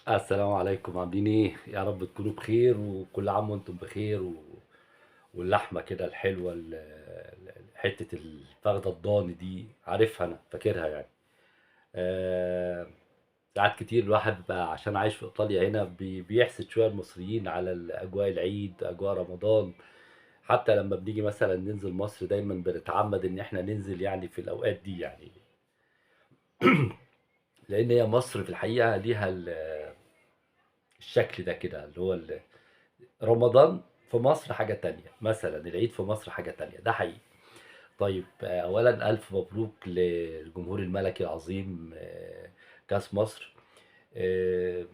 السلام عليكم، عاملين ايه؟ يا رب تكونوا بخير وكل عام وانتم بخير واللحمة كده الحلوة حتة الفخدة الضاني دي عارفها، انا فاكرها يعني. آه، ساعات كتير الواحد بقى عشان عايش في ايطاليا هنا بيحسد شوية المصريين على اجواء العيد، اجواء رمضان. حتى لما بنيجي مثلا ننزل مصر دايما بنتعمد ان احنا ننزل يعني في الاوقات دي يعني. لان هي مصر في الحقيقة ليها الشكل ده كده اللي هو رمضان في مصر حاجة تانية، مثلا العيد في مصر حاجة تانية، ده حقيقي. طيب، أولا ألف مبروك للجمهور الملكي العظيم، كأس مصر. آه،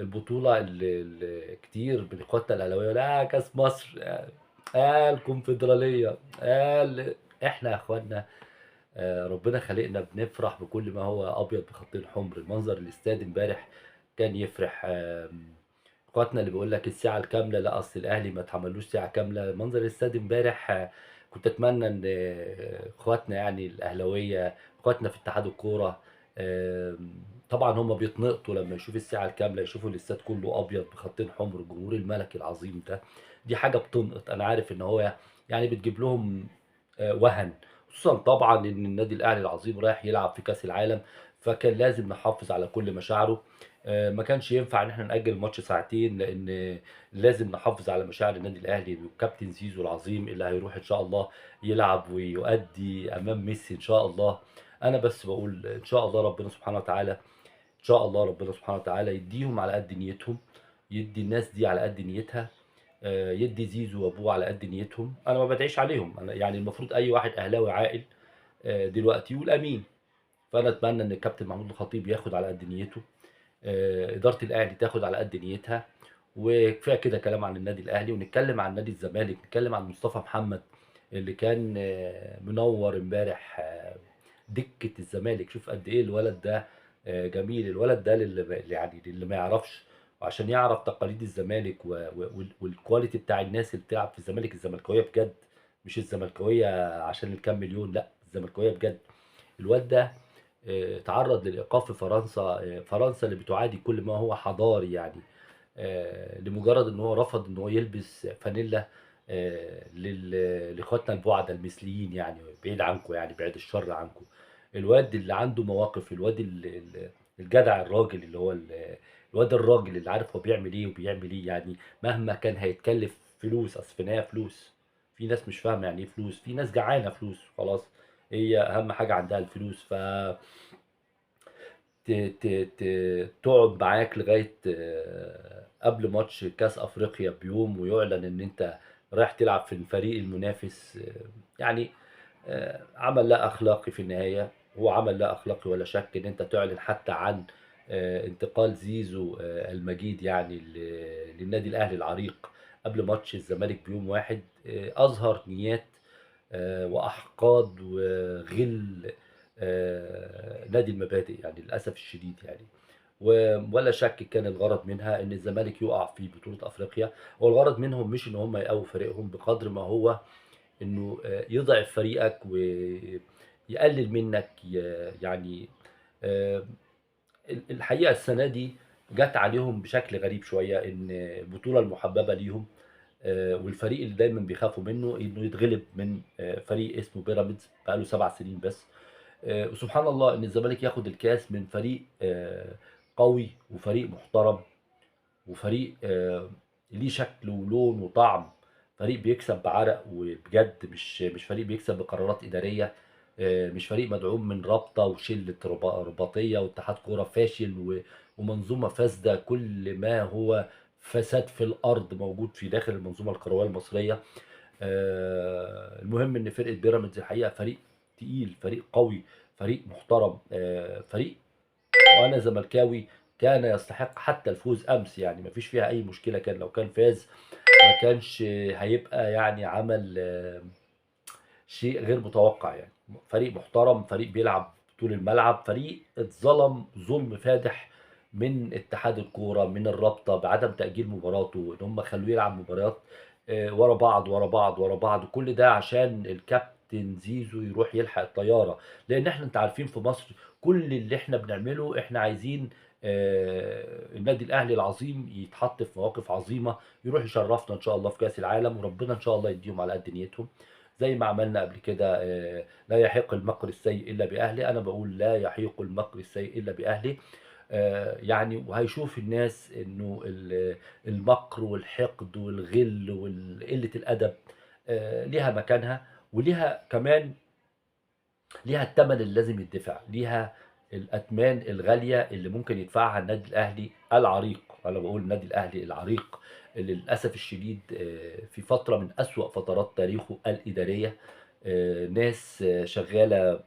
البطولة اللي كتير من إخواتنا الأهلاوية لا كأس مصر، الكونفدرالية، إحنا يا إخوانا، ربنا خلقنا بنفرح بكل ما هو أبيض بخطين حمر. المنظر الاستاد امبارح كان يفرح. اخواتنا اللي بيقول لك الساعة الكاملة، لا أصل الأهلي ما اتعملوش ساعة كاملة. منظر الاستاد امبارح، كنت أتمنى إن اخواتنا يعني الأهلاوية، اخواتنا في اتحاد الكورة، طبعا هم بيتنقطوا لما يشوفوا الساعة الكاملة، يشوفوا الاستاد كله أبيض بخطين حمر، الجمهور الملكي العظيم ده. دي حاجة بتنقط، أنا عارف إن هو يعني بتجيب لهم وهن، خصوصا طبعا ان النادي الاهلي العظيم رايح يلعب في كاس العالم، فكان لازم نحافظ على كل مشاعره. ما كانش ينفع ان احنا نأجل الماتش ساعتين، لان لازم نحافظ على مشاعر النادي الاهلي والكابتن زيزو العظيم اللي هيروح ان شاء الله يلعب ويؤدي امام ميسي ان شاء الله. انا بس بقول ان شاء الله ربنا سبحانه وتعالى، ان شاء الله ربنا سبحانه وتعالى يديهم على قد نيتهم، يدي الناس دي على قد نيتها. يدي زيزو وابوه على قد نيتهم. انا ما بدعيش عليهم، انا يعني المفروض اي واحد اهلاوي عاقل دلوقتي يقول امين. فانا اتمنى ان الكابتن محمود الخطيب ياخد على قد نيته، اداره الاهلي تاخد على قد نيتها. وكفايه كده كلام عن النادي الاهلي، ونتكلم عن نادي الزمالك، نتكلم عن مصطفى محمد اللي كان منور امبارح دكه الزمالك. شوف قد ايه الولد ده جميل. الولد ده يعني للي ما يعرفش، وعشان يعرف تقاليد الزمالك والكواليتي بتاع الناس اللي بتلعب في الزمالك، الزملكاويه بجد، مش الزملكاويه عشان الكام مليون، لا الزملكاويه بجد. الواد ده اتعرض للإيقاف في فرنسا، فرنسا اللي بتعادي كل ما هو حضاري يعني، لمجرد ان هو رفض ان هو يلبس فانيلا لاخواتنا البعدة المثليين يعني، بعيد عنكم يعني، بعيد الشر عنكم. الواد اللي عنده مواقف، الواد الجدع، الراجل اللي هو الواد الراجل اللي عارف هو بيعمل ايه وبيعمل ايه يعني. مهما كان هيتكلف فلوس، اصل في النهايه فلوس. في ناس مش فاهمه يعني ايه فلوس، في ناس جعانه فلوس خلاص، هي اهم حاجه عندها الفلوس. ت ت ت تقعد معاك لغاية قبل ماتش كاس افريقيا بيوم، ويعلن ان انت رايح تلعب في الفريق المنافس. يعني عمل لا اخلاقي في النهاية. هو عمل لا اخلاقي ولا شك ان انت تعلن حتى عن انتقال زيزو المجيد يعني للنادي الاهلي العريق قبل ماتش الزمالك بيوم واحد. اظهر نيات واحقاد وغل نادي المبادئ يعني، للاسف الشديد يعني. ولا شك كان الغرض منها ان الزمالك يقع في بطولة افريقيا. هو الغرض منهم مش ان هم يقووا فريقهم بقدر ما هو انه يضعف فريقك ويقلل منك يعني. آه، الحقيقة السنة دي جت عليهم بشكل غريب شوية، ان البطولة المحببة ليهم والفريق اللي دايما بيخافوا منه انه يتغلب من فريق اسمه بيراميدز بقاله 7 سنين بس. وسبحان الله ان الزمالك ياخد الكاس من فريق قوي وفريق محترم وفريق ليه شكل ولون وطعم، فريق بيكسب بعرق وبجد، مش فريق بيكسب بقرارات إدارية، مش فريق مدعوم من رابطة وشلة رباطية واتحاد كورة فاشل ومنظومة فاسدة. كل ما هو فساد في الأرض موجود في داخل المنظومة الكروية المصرية. المهم ان فرقه بيراميدز الحقيقه فريق تقيل، فريق قوي، فريق محترم، فريق، وانا زملكاوي، كان يستحق حتى الفوز امس يعني، ما فيش فيها اي مشكله. كان لو كان فاز ما كانش هيبقى يعني عمل شيء غير متوقع يعني. فريق محترم، فريق بيلعب طول الملعب، فريق اتظلم ظلم فادح من اتحاد الكوره، من الرابطه، بعدم تاجيل مباراته، ان هم خلوه يلعب مباريات ورا بعض ورا بعض ورا بعض، كل ده عشان الكابتن كابتن زيزو يروح يلحق الطيارة، لإن إحنا أنتم عارفين في مصر كل اللي إحنا بنعمله إحنا عايزين النادي الأهلي العظيم يتحط في مواقف عظيمة، يروح يشرفنا إن شاء الله في كأس العالم، وربنا إن شاء الله يديهم على قد نيتهم، زي ما عملنا قبل كده. لا يحيق المكر السيء إلا بأهله، أنا باقول لا يحيق المكر السيء إلا بأهله. يعني وهيشوف الناس إنه المكر والحقد والغل وقلة الأدب ليها مكانها، وليها كمان ليها التمن اللي لازم يدفع، ليها الأتمان الغالية اللي ممكن يدفعها النادي الأهلي العريق. أنا بقول النادي الأهلي العريق اللي للأسف الشديد في فترة من أسوأ فترات تاريخه الإدارية، ناس شغالة.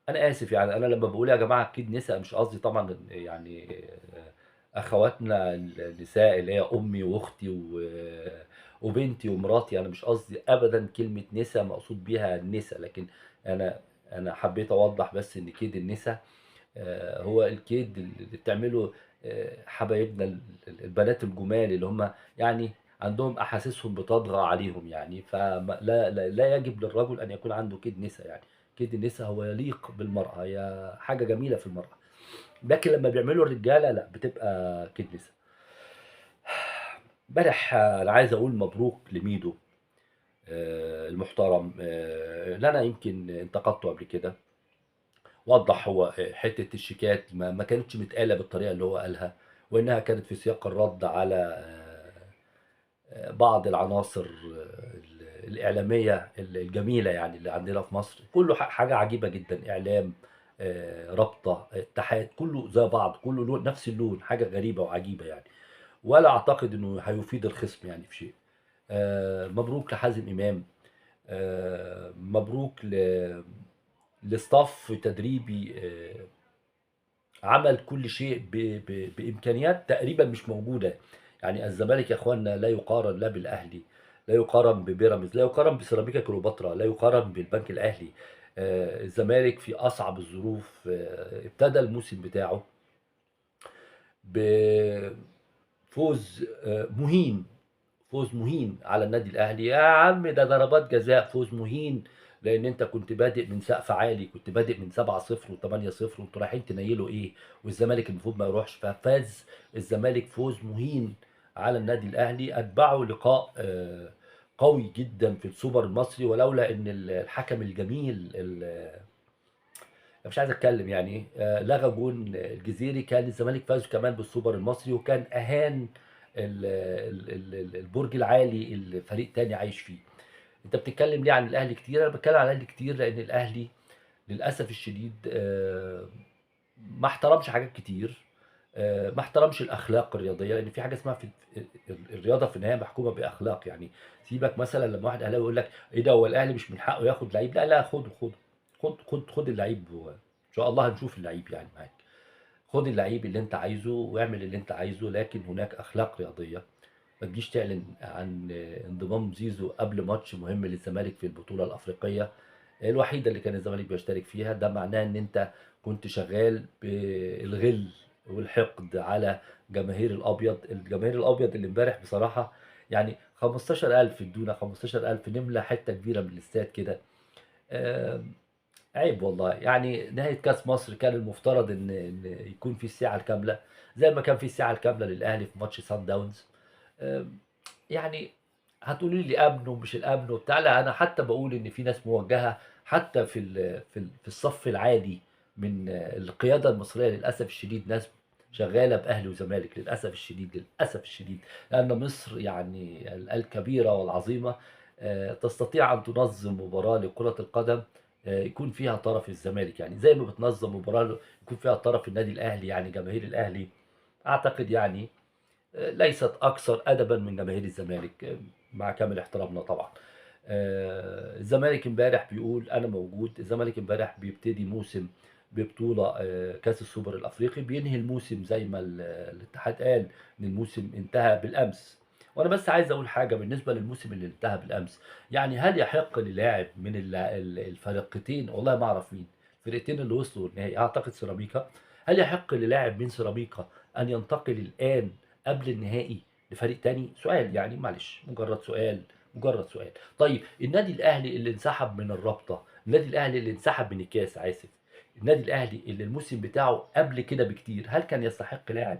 أنا آسف يعني، أنا لما بقول يا جماعة أكيد نسا مش قصدي طبعا يعني أخواتنا النساء اللي هي أمي وأختي وبنتي ومراتي، أنا مش قصدي أبدا كلمة نسا مقصود بيها النسا، لكن أنا أنا حبيت أوضح بس إن كيد النسا هو الكيد اللي بتعمله حبايبنا البنات الجمال اللي هم يعني عندهم أحاسيسهم بتطغى عليهم يعني، لا يجب للرجل أن يكون عنده كيد نسا يعني. كيد النسا هو يليق بالمرأة، هي حاجة جميلة في المرأة، لكن لما بيعملوا الرجالة لا بتبقى كيد نسا. امبارح أنا عايز أقول مبروك لميدو المحترم، اللي أنا يمكن انتقدته قبل كده. وضح هو حتة الشيكات ما كانتش متقالة بالطريقة اللي هو قالها، وإنها كانت في سياق الرد على بعض العناصر الإعلامية الجميلة يعني اللي عندنا في مصر. كله حاجة عجيبة جدا، إعلام رابطة اتحاد كله زي بعض، كله لون نفس اللون، حاجة غريبة وعجيبة يعني. ولا أعتقد إنه هيفيد الخصم يعني في شيء. مبروك لحازم إمام، مبروك لاستاف تدريبي عمل كل شيء بإمكانيات تقريبا مش موجودة. يعني الزمالك يا اخوانا لا يقارن لا بالأهلي، لا يقارن ببيراميدز، لا يقارن بسيراميكا كليوباترا، لا يقارن بالبنك الأهلي. الزمالك في أصعب الظروف ابتدى الموسم بتاعه بفوز مهين، فوز مهين على النادي الاهلي. يا عم ده ضربات جزاء، فوز مهين، لان انت كنت بادئ من سقف عالي، كنت بادئ من 7-0 و8-0 وانتوا رايحين تنيلوا ايه، والزمالك المفروض ما يروحش، ففاز الزمالك فوز مهين على النادي الاهلي. اتبعه لقاء قوي جدا في السوبر المصري، ولولا ان الحكم الجميل مش عايز اتكلم يعني لغى جون الجزيري، كان الزمالك فاز كمان بالسوبر المصري، وكان اهان البرج العالي اللي فريق تاني عايش فيه. انت بتتكلم ليه عن الاهلي كتير؟ انا بتكلم عن الاهلي كتير لان الاهلي للاسف الشديد ما احترمش حاجات كتير، ما احترمش الاخلاق الرياضيه، لان في حاجه اسمها في الرياضه في النهايه محكومه باخلاق يعني. سيبك مثلا لما واحد اهلاوي يقول لك ايه ده، هو الاهلي مش من حقه ياخد لعيب؟ لا لا، خد اللعيب، ان شاء الله هنشوف اللعيب يعني معاك. خد اللعيب اللي انت عايزه واعمل اللي انت عايزه، لكن هناك اخلاق رياضيه. ما تجيش تعلن عن انضمام زيزو قبل ماتش مهم للزمالك في البطوله الافريقيه الوحيده اللي كان الزمالك بيشترك فيها. ده معناه ان انت كنت شغال بالغل والحقد على جماهير الابيض. الجماهير الابيض اللي امبارح بصراحه يعني 15,000 ادونا 15,000 نملى حته كبيره من الاستاد كده. عيب والله يعني. نهاية كأس مصر كان المفترض إن يكون في الساعة الكاملة، زي ما كان في الساعة الكاملة للأهلي في ماتش سان داونز. آم، يعني هتقولي لي أمن ومش الأمن وبتاع، لا أنا حتى بقول إن في ناس موجهة حتى في الصف العادي من القيادة المصرية للأسف الشديد، ناس شغالة بأهلي وزمالك للأسف الشديد، للأسف الشديد. لأن مصر يعني الكبيرة والعظيمة تستطيع أن تنظم مباراة لكرة القدم يكون فيها طرف الزمالك، يعني زي ما بتنظم مباراة يكون فيها طرف النادي الأهلي. يعني جماهير الأهلي أعتقد يعني ليست أكثر أدبا من جماهير الزمالك، مع كامل احترامنا طبعا. الزمالك امبارح بيقول أنا موجود. الزمالك امبارح بيبتدي موسم ببطولة كأس السوبر الأفريقي، بينهي الموسم زي ما الاتحاد قال إن الموسم انتهى بالأمس. وأنا بس عايز أقول حاجة بالنسبة للموسم اللي انتهى بالأمس. يعني هل يحق للاعب من الفرقتين، والله ما أعرف مين الفرقتين اللي وصلوا النهائي، أعتقد سيراميكا، هل يحق للاعب من سيراميكا أن ينتقل الآن قبل النهائي لفريق تاني؟ سؤال يعني، معلش، مجرد سؤال، مجرد سؤال. طيب النادي الاهلي اللي انسحب من الرابطه النادي الأهلي اللي انسحب من الكاس آسف، النادي الأهلي اللي الموسم بتاعه قبل كده بكتير، هل كان يستحق لاعب؟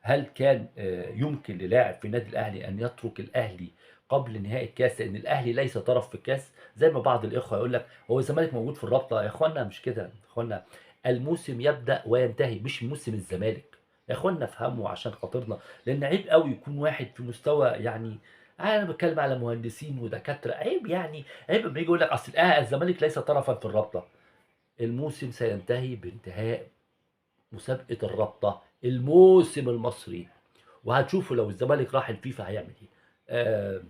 هل كان يمكن للاعب في النادي الأهلي أن يترك الأهلي قبل نهائي الكاس؟ لأن الأهلي ليس طرف في الكاس، زي ما بعض الإخوة يقول لك هو الزمالك موجود في الرابطة، يا إخوانا مش كده، يا إخوانا الموسم يبدأ وينتهي مش موسم الزمالك، يا إخوانا افهموا عشان خاطرنا، لأن عيب أوي يكون واحد في مستوى يعني أنا باتكلم على مهندسين ودكاترة، عيب يعني عيب أمّا ييجي يقول لك أصل الزمالك ليس طرفًا في الرابطة، الموسم سينتهي بانتهاء مسابقة الرابطة، الموسم المصري، وهتشوفوا لو الزمالك راح الفيفا هيعمل إيه. آآ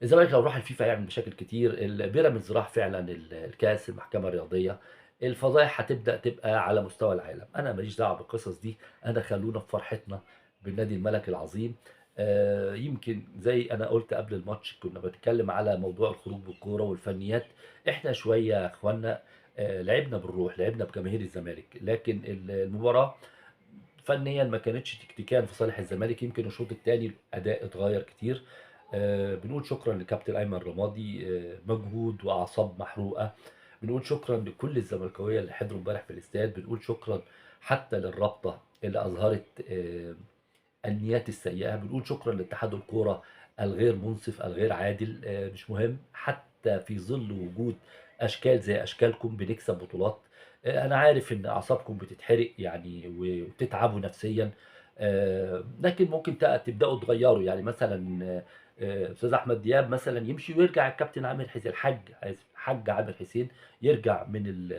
الزمالك لو راح الفيفا هيعمل مشاكل كتير، بيراميدز راح فعلًا الكاس المحكمة الرياضية، الفضايح هتبدأ تبقى على مستوى العالم، أنا ما ليش دعوة بالقصص دي، أنا خلّونا في فرحتنا بالنادي الملكي العظيم. يمكن زي أنا قُلت قبل الماتش كنا بنتكلم على موضوع الخروج بالكورة والفنيات، إحنا شوية يا إخوانا لعبنا بالروح، لعبنا بجماهير الزمالك، لكن المباراة فنيًا ما كانتش تكتيكيًا في صالح الزمالك، يمكن الشوط التاني الأداء اتغيّر كتير. بنقول شكرًا لكابتن أيمن رمادي مجهود وأعصاب محروقة، بنقول شكرًا لكل الزملكاوية اللي حضروا امبارح في الاستاد، بنقول شكرًا حتى للرابطة اللي أظهرت النيات السيئة، بنقول شكرًا لاتحاد الكورة الغير منصف، الغير عادل، مش مهم، حتى في ظل وجود أشكال زي أشكالكم بنكسب بطولات. أنا عارف إن أعصابكم بتتحرق يعني وبتتعبوا نفسيًا، لكن ممكن تبدأوا تغيّروا، يعني مثلًا أستاذ أحمد دياب مثلًا يمشي ويرجع الكابتن عامر الحاج آسف، الحاج عامر حسين يرجع من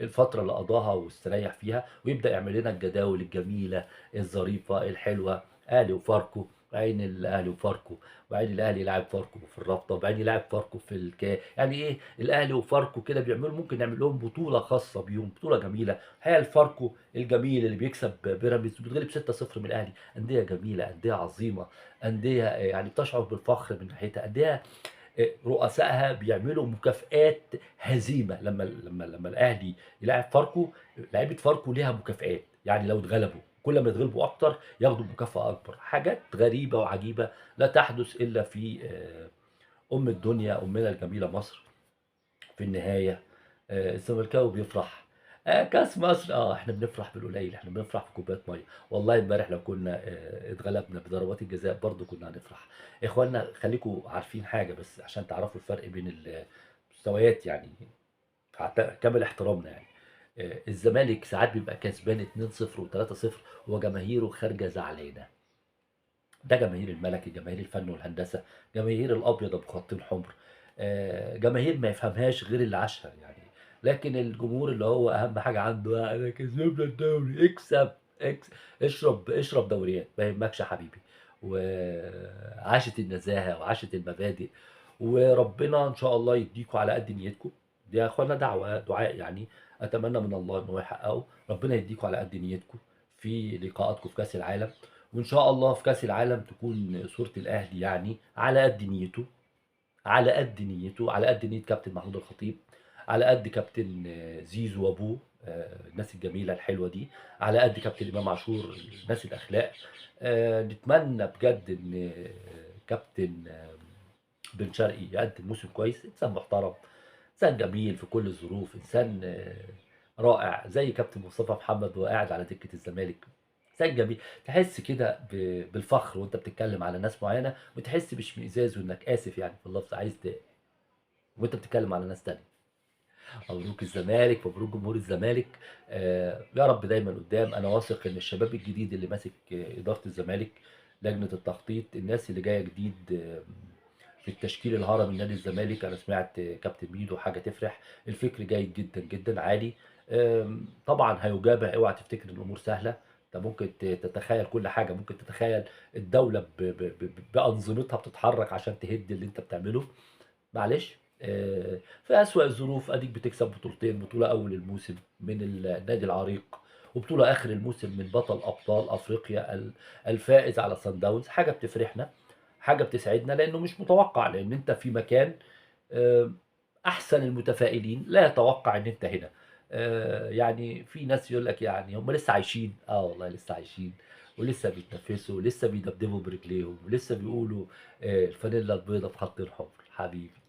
الفترة اللي قضاها واستريّح فيها، ويبدأ يعمل لنا الجداول الجميلة الظريفة الحلوة، أهلي وفاركو، عين الأهلي وفاركو، وبعدين الأهلي يلاعب فاركو في الرابطة، وبعدين يلاعب فاركو في يعني إيه الأهلي وفاركو كده بيعملوا ممكن نعمل لهم بطولة خاصة بيهم، بطولة جميلة، الحقيقة الفاركو الجميل اللي بيكسب بيراميدز وبيتغلب 6-0 من الأهلي، أندية جميلة، أندية عظيمة، أندية يعني بتشعر بالفخر من ناحيتها، أندية رؤسائها بيعملوا مكافآت هزيمة، لمّا الأهلي يلاعب فاركو، لعيبة فاركو ليها مكافآت، يعني لو اتغلبوا كل ما يتغلبوا أكتر ياخدوا مكافأة أكبر، حاجات غريبة وعجيبة لا تحدث إلا في أم الدنيا، أمنا الجميلة مصر. في النهاية الزملكاوي بيفرح كأس مصر إحنا بنفرح بالقليل، إحنا بنفرح في كوباية مَيّة، والله امبارح لو كنا اتغلبنا بضربات الجزاء برضه كنا هنفرح. يا إخوانا خليكم عارفين حاجة بس عشان تعرفوا الفرق بين المستويات يعني كامل احترامنا يعني، الزمالك ساعات بيبقى كسبان 2-0 و3-0 وجماهيره خارجة زعلانة. ده جماهير الملكي، جماهير الفن والهندسة، جماهير الأبيض أبو خطين حمر، جماهير ما يفهمهاش غير اللي عاشها يعني، لكن الجمهور اللي هو أهم حاجة عنده أنا كسبنا الدوري، اكسب، اشرب دوريات ما يهمكش يا حبيبي، وعاشت النزاهة وعاشت المبادئ، وربنا إن شاء الله يديكم على قد نيتكم، دي يا أخوانا دعاء يعني أتمنى من الله إن هو يحققه، ربنا يديكم على قد نيتكم في لقاءاتكم في كأس العالم. وإن شاء الله في كأس العالم تكون صورة الأهلي يعني على قد نيته، على قد نيته، على قد نية كابتن محمود الخطيب، على قد كابتن زيزو وأبوه الناس الجميلة الحلوة دي، على قد كابتن إمام عاشور الناس الأخلاق، نتمنى بجد إن كابتن بن شرقي يقدم موسم كويس، إنسان محترم، إنسان جميل في كل الظروف، إنسان رائع زي كابتن مصطفى محمد وهو قاعد على دكة الزمالك، إنسان جميل، تحس كده بالفخر وأنت بتتكلم على ناس معينة، وتحس باشمئزاز وإنك آسف يعني في اللفظ عايز وأنت بتتكلم على ناس تانية. مبروك الزمالك، مبروك جمهور الزمالك، يا رب دايمًا قدّام، أنا واثق إن الشباب الجديد اللي ماسك إدارة الزمالك، لجنة التخطيط، الناس اللي جاية جديد في التشكيل الهرمي لنادي الزمالك، أنا سمعت كابتن ميدو حاجة تفرح، الفكر جيد جدًا، جدًا، عالي، طبعًا هيجابه اوعى تفتكر إن الأمور سهلة، أنت ممكن تتخيل كل حاجة، ممكن تتخيل الدولة بأنظمتها بتتحرك عشان تهد اللي أنت بتعمله. معلش في أسوأ الظروف أديك بتكسب بطولتين، بطولة أول الموسم من النادي العريق، وبطولة آخر الموسم من بطل أبطال أفريقيا الفائز على صن داونز، حاجة بتفرحنا، حاجة بتسعدنا، لأنه مش متوقع لأن أنت في مكان آآ أحسن المتفائلين لا يتوقع إن أنت هنا، يعني في ناس يقول لك يعني هم لسه عايشين، والله لسه عايشين، ولسه بيتنفسوا، ولسه بيدبدبوا برجليهم، ولسه بيقولوا الفانيلا البيضا في خط الحمر، حبيبي.